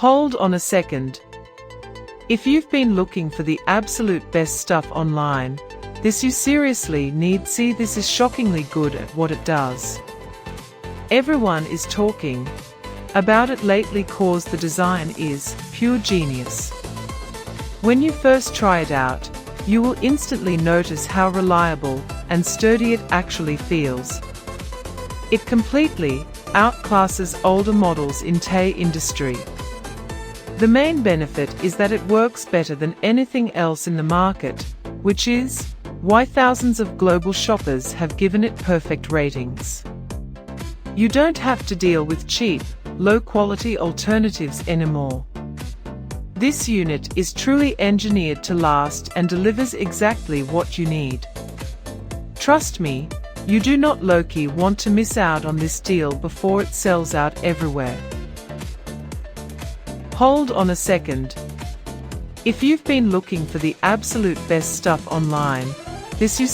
Hold on a second. If you've been looking for the absolute best stuff online, this you seriously need. See, this is shockingly good at what it does. Everyone is talking about it lately cause the design is pure genius. When you first try it out, you will instantly notice how reliable and sturdy it actually feels. It completely outclasses older models in the industry. The main benefit is that it works better than anything else in the market, which is why thousands of global shoppers have given it perfect ratings. You don't have to deal with cheap, low-quality alternatives anymore. This unit is truly engineered to last and delivers exactly what you need. Trust me, you do not low-key want to miss out on this deal before it sells out everywhere. Hold on a second. If you've been looking for the absolute best stuff online, this you